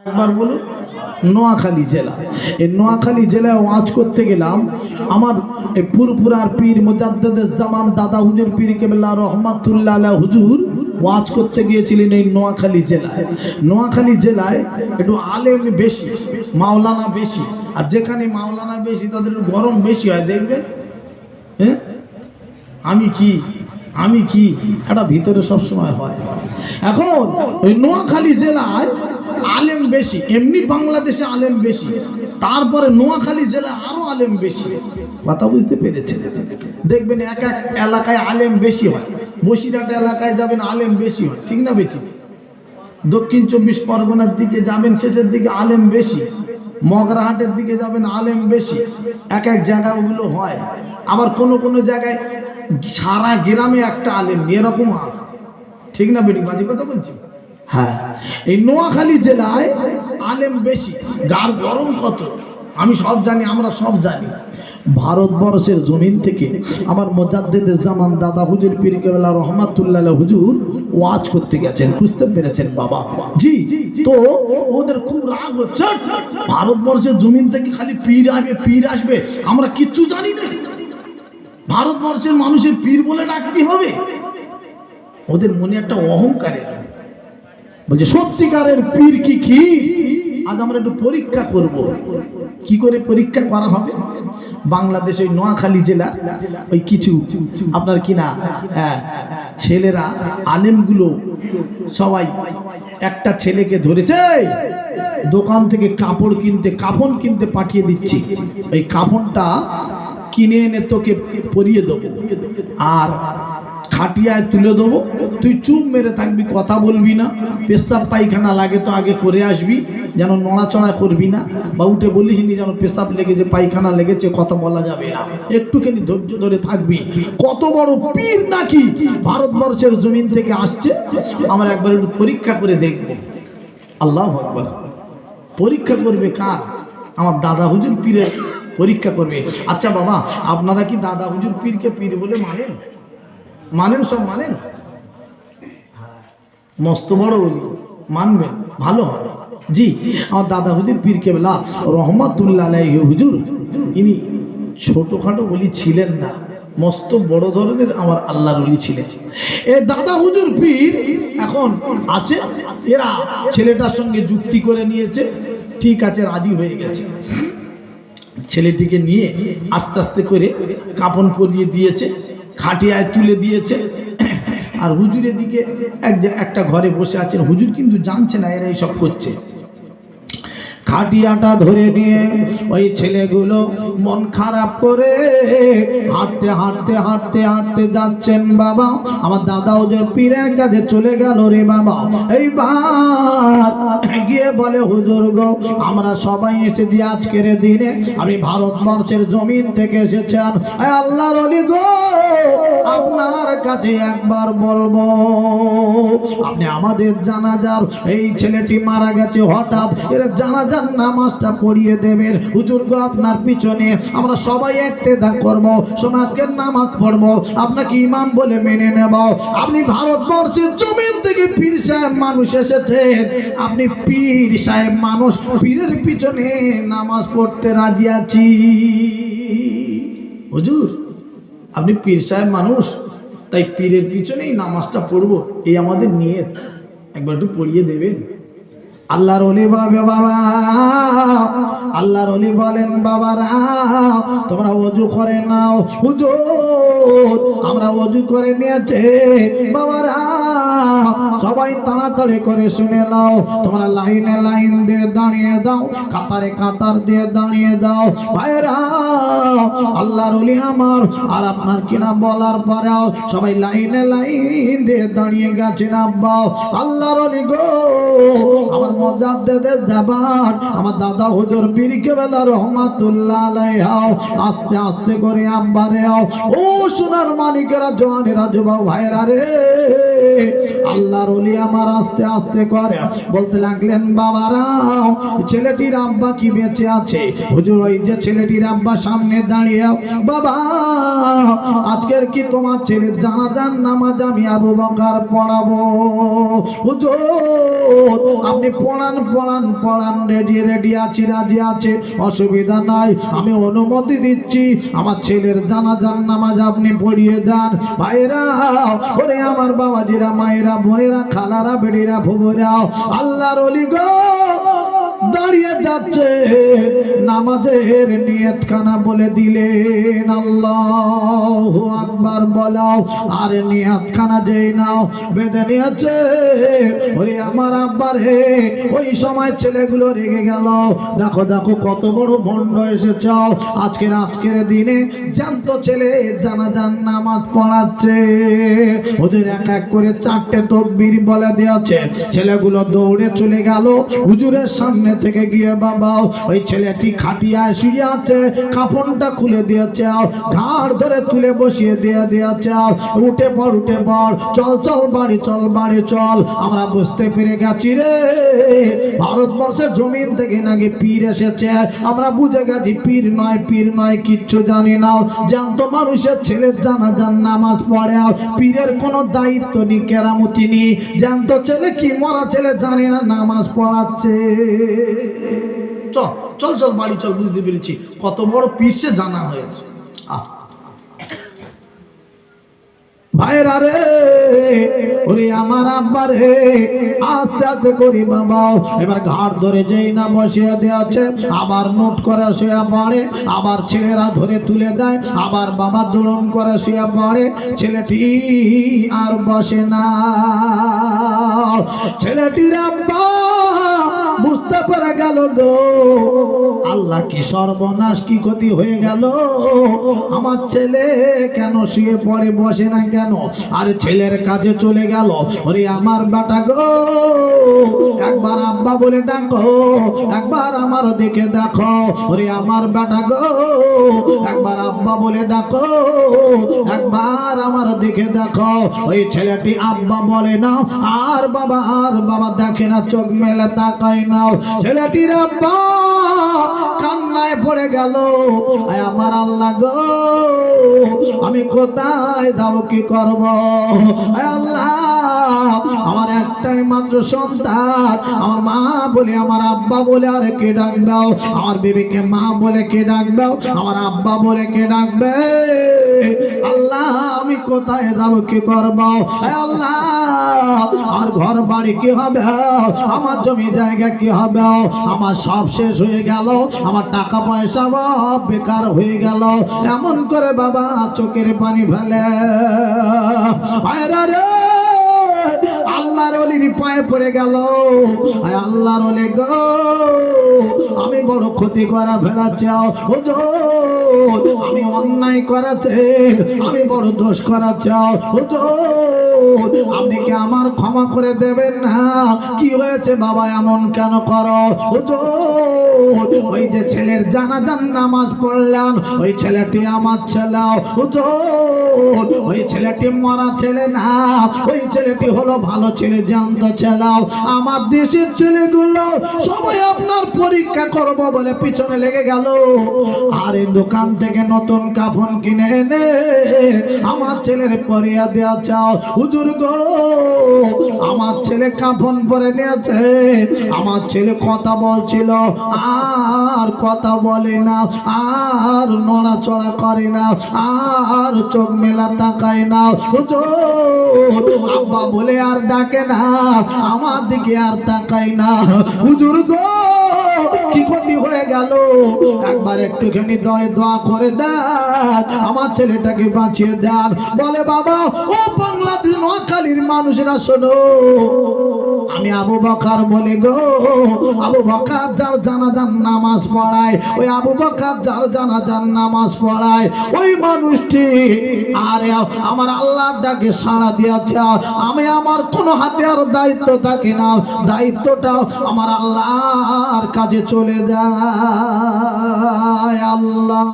একবার বলুন। নোয়াখালী জেলা, এই নোয়াখালী জেলায় ওয়াজ করতে গেলাম। আমার এই ফুরফুরার পীর মুজাদ্দেদুজ জামান দাদা হুজুর পীর কেবলা রহমাতুল্লাহ আলাইহি হুজুর ওয়াজ করতে গিয়েছিলেন এই নোয়াখালী জেলায়। নোয়াখালী জেলায় একটু আলেম বেশি, মাওলানা বেশি, আর যেখানে মাওলানা বেশি তাদের একটু গরম বেশি হয়, দেখবেন। হ্যাঁ, আমি কি এটা ভিতরে সবসময় হয়। এখন ওই নোয়াখালী জেলায় আলেম বেশি, এমনি বাংলাদেশে আলেম বেশি, তারপরে নোয়াখালী জেলায় আরো আলেম বেশি। কথা বুঝতে পেরেছেন? দেখবেন এক এক এলাকায় আলেম বেশি হয়। বসিরহাট এলাকায় যাবেন আলেম বেশি হয়, ঠিক না বেটি? দক্ষিণ 24 পরগনার দিকে যাবেন শেষের দিকে আলেম বেশি, মগরাহাটের দিকে যাবেন আলেম বেশি। এক এক জায়গায় ওগুলো হয়। আবার কোনো জায়গায় সারা গ্রামে একটা আলেম, এরকম আছে, ঠিক না বেটি? বাজে কথা বলছি? হ্যাঁ, এই নোয়াখালী জেলায় আলেম বেশি। গার গরম কত আমি সব জানি, আমরা সব জানি। ভারতবর্ষের জমিন থেকে আমার মুজাদ্দেদুজ জামান দাদা হুজুর পীর কেবলা রহমাতুল্লাহ আলাইহি হুজুর ওয়াজ করতে গেছেন, বুঝতে পেরেছেন বাবা? জি। তো ওদের খুব রাগ হচ্ছে, ভারতবর্ষের জমিন থেকে খালি পীর আসবে, আমরা কিচ্ছু জানি না, ভারতবর্ষের মানুষের পীর বলে ডাকতে হবে। ওদের মনে একটা অহংকারের, বলছে সত্যিকারের পীর কি? আজ আমরা একটু পরীক্ষা করব। কি করে পরীক্ষা করা হবে? বাংলাদেশ ওই নোয়াখালী জেলা ওই কিছু আপনার কিনা ছেলেরা আলেমগুলো সবাই একটা ছেলেকে ধরেছে, দোকান থেকে কাফন কিনতে পাঠিয়ে দিচ্ছি, ওই কাফনটা কিনে এনে তোকে পরিয়ে দেবো আর খাটিয়ায় তুলে দেবো, তুই চুপ মেরে থাকবি, কথা বলবি না, পেশাব পায়খানা লাগে তো আগে করে আসবি, যেন নড়াচড়া করবি না, বা উঠে বলিস নি যেন পেশাব লেগেছে পায়খানা লেগেছে, কথা বলা যাবে না, একটুখানি ধৈর্য ধরে থাকবি। কত বড় পীর নাকি ভারতবর্ষের জমিন থেকে আসছে, আমরা একবার একটু পরীক্ষা করে দেখব। আল্লাহু আকবার। পরীক্ষা করবে কার? আমার দাদা হুজুর পীরের পরীক্ষা করবে। আচ্ছা বাবা, আপনারা কি দাদা হুজুর পীরকে পীর বলে মানেন? সব মানেন? মস্ত বড় বলি, মানবেন, ভালো হয়। জি, আমার দাদা হুজুর পীর কেবলা রহমাতুল্লাহ আলাইহি হুজুর ইনি ছোটখাটো বলি ছিলেন না, মস্ত বড় ধরনের আমার আল্লাহর ওলি ছিলেন। এ দাদা হুজুর পীর এখন আছে, এরা ছেলেটার সঙ্গে যুক্তি করে নিয়েছে, ঠিক আছে, রাজি হয়ে গেছে। ছেলেটিকে নিয়ে আস্তে আস্তে করে কাফন পরিয়ে দিয়েছে, খাটিয়ায় তুলে দিয়েছে, আর হুজুরের দিকে একটা ঘরে বসে আছেন। হুজুর কিন্তু জানছে না এরা এইসব করছে। খাটিয়াটা ধরে নিয়ে ওই ছেলেগুলো মন খারাপ করে হাঁটতে যাচ্ছেন। বাবা, আমার দাদা হুজুর পীরের কাছে চলে গেল রে বাবা। এইবার গিয়ে বলে, হুজুর গো, আমরা সবাই এসেছি আজকের দিনে, আমি ভারতবর্ষের জমিন থেকে এসেছেন, আল্লাহর ওলি গো, আপনার কাছে একবার বলবো, আপনি আমাদের জানাজার, এই ছেলেটি মারা গেছে হঠাৎ, এর জানাজার নামাজটা পড়িয়ে দেবেন। হুজুর গো, আপনার পিছনে আমরা সবাই ইক্তেদা করব, সমাজকে নামাজ পড়ব, আপনাকে ইমাম বলে মেনে নেব। আপনি ভারতবর্ষের জমিন থেকে পীর সাহেব মানুষ এসেছেন, আপনি পীর সাহেব মানুষ, পীরের পিছনে নামাজ পড়তে রাজি আছি। হুজুর, আপনি পীর সাহেব মানুষ, তাই পীরের পিছনেই নামাজটা পড়ব, এই আমাদের নিয়ত, একবার একটু পড়িয়ে দেবেন। আল্লাহর ওলি বাবা, আল্লাহর ওলি বলেন, বাবারা তোমরা ওযু করে নাও। হুজুর, আমরা ওযু করে নিয়েছে বাবারা, সবাই তাড়াতাড়ি করে শুনে নাও, তোমরা লাইনে লাইন দিয়ে দাঁড়িয়ে দাও, কাতারে কাতার দিয়ে দাঁড়িয়ে দাও। ভাইরা, আল্লাহর ওলি আমার আর আপনার কিনা বলার পরেও সবাই লাইনে লাইন দিয়ে দাঁড়িয়ে গেছেন। আব্বা, আল্লাহর ওলি গো, আমার মুজাদ্দেদুজ জামান আমার দাদা হুজুর পীর কেবলা রহমাতুল্লাহ আলাইহি, আস্তে আস্তে করে আব্বারে, ও সোনার মানিকেরা, জওয়ানেরা, যুবক ভাইরা রে, আল্লাহর ওলি আমার আস্তে আস্তে করে বলতে লাগলেন, বাবারা ছেলেটির আব্বা কি বেঁচে আছে? হুজুর ওই যে ছেলেটির আব্বা সামনে দাঁড়িয়ে, বাবা আজকের কি তোমার ছেলের জানাজার নামাজ আমি আবু বকর পড়াবো? হুজুর আপনি পড়ান পড়ান পড়ান, রেডি রেডি আছি, রাজি আছে, অসুবিধা নাই, আমি অনুমতি দিচ্ছি, আমার ছেলের জানাজার নামাজ আপনি পড়িয়ে দেন। ভাইরা ওরে আমার বাবাজিরা, মায়েরা, বোনেরা, খালারা, বেড়িরা, ফুবুরা, আল্লাহর ওলি গো দাঁড়িয়ে যাচ্ছে, নামাজের নিয়তখানা বলে দিলেন, আল্লাহু আকবার বলাও, আর নিয়তখানা যেই নাও বেঁধে নিয়েছে। ওরে আমার আব্বার হে, ওই সময় ছেলেগুলো রেগে গেল, দেখো দেখো কত বড় ভণ্ড এসেছ, আজকের দিনে জ্যান্ত ছেলে জানাজার নামাজ পড়াচ্ছে। ওদের এক এক করে 4টে তাকবীর বলে দিয়েছে। ছেলেগুলো দৌড়ে চলে গেল হুজুরের সামনে থেকে গিয়ে, বাবা ওই ছেলেটি খাটিয়ায় শুয়ে আছে, কাফনটা খুলে দিয়েছে, ঘাড় ধরে তুলে বসিয়ে দিয়েছে, উঠে পড় উঠে পড়, চল চল বাড়ি চল বাড়ি চল। আমরা বুঝতে পেরে গেছি রে, ভারতবর্ষের জমিন থেকে নাকি পীর এসেছে, আমরা বুঝে গেছি পীর নয় কিচ্ছু জানি না, জ্যান্ত মানুষের ছেলের জানাজার নামাজ পড়ে, পীরের কোনো দায়িত্ব নেই, কেরামতি নেই, জ্যান্ত ছেলে কি মরা ছেলে জানে না, নামাজ পড়াচ্ছে। চল চল চল বাড়ি চল, বুঝতে পেরেছি কত বড় পীর সে জানা হয়েছে। ভাইরা রে, ওরে আমার আব্বা রে, আস্তে আস্তে করি বাবা, এবার ঘাড় ধরে যেই না বসিয়ে দিয়েছে, আবার নোট করে শুয়ে পড়ে, আবার ছেলেরা ধরে তুলে দেয়, আবার বাবা দুলন করে শুয়ে পড়ে, ছেলেটি আর বসে না। ছেলেটির আব্বা বুঝতে পেরে গেল গো, আল্লাহ কি সর্বনাশ, কি ক্ষতি হয়ে গেল, আমার ছেলে কেন শুয়ে পড়ে বসে না কেন? আর ছেলের কাজে চলে গেল। ওরে আমার বেটা গো, একবার আব্বা বলে ডাকো, একবার আমার দিকে দেখো। ওরে আমার বেটা গো, একবার আব্বা বলে ডাকো, একবার আমার দিকে দেখো। ওই ছেলেটি আব্বা বলে না, আর বাবা দেখে না, চোখ মেলে তাকায় না। ছেলেটির আব্বা কান্নায় পড়ে গেল, আমার আল্লাহ গো, আমি কোথায় যাব, কি করব? আল্লাহ আমার একটাই মাত্র সন্তান, আমার মা বলে, আমার আব্বা বলে আর কে ডাকবে? আমার বিবিকে মা বলে কে ডাকবে? আমার আব্বা বলে কে ডাকবে? আল্লাহ আমি কোথায় যাব, কি করব? আল্লাহ আমার ঘর বাড়ি কি হবে, আমার জমি জায়গা কি হবে? আমার সব শেষ হয়ে গেল, আমার টাকা পয়সা সব বেকার হয়ে গেল। এমন করে বাবা চোখের পানি ফেলে। আল্লাহর ওলির পায়ে পড়ে গেল, আল্লাহর ওলি গো, আমি বড় ক্ষতি করা ফেলাচ্ছি, আমি অন্যায় করেছি, আমি বড় দোষ করেছি, আপনি কি আমার ক্ষমা করে দেবেন না? কি হয়েছে বাবা, এমন কেন করো? ওই যে ছেলের জানাজার নামাজ পড়লাম, ওই ছেলেটি আমার ছেলে, ওই ছেলেটি মরা ছেলে না, ওই ছেলেটি হলো ভালো ছেলে, জানত ছেলে। আমার দেশের ছেলেগুলো সবাই আপনার পরীক্ষা করব বলে পিছনে লেগে গেল, আর এই দোকান থেকে নতুন কাফন কিনে এনে আমার ছেলের পরিয়া দেওয়া চাও। হুজুর গো, আমার ছেলে কাফন পরে নিয়েছে, আমার ছেলে কথা বলছিল আর কথা বলে না, আর নড়াচড়া করে না, আর চোখ মেলা তাকায় না, হুজুর আব্বা বলে আর ডাকে না, আমার দিকে আর তাকায় না। হুজুর গো, কি ক্ষতি হয়ে গেল, একবার একটুখানি দোয়া করে দেন, আমার ছেলেটাকে বাঁচিয়ে দেন। বলে বাবা, ও বাংলাদেশ নোয়াখালীর মানুষরা শোনো, আমি আবু বকর বলে গো, আবু বকর যার জানাজার নামাজ পড়ায়, ওই আবু বকর যার জানাজার নামাজ পড়ায়, ওই মানুষটি আরে আমার আল্লাহর ডাকে সাড়া দিয়েছে। আমি আমার কোনো হাতে আর দায়িত্ব থাকে না, দায়িত্বটা আমার আল্লাহর কাছে চলে যায়। আল্লাহ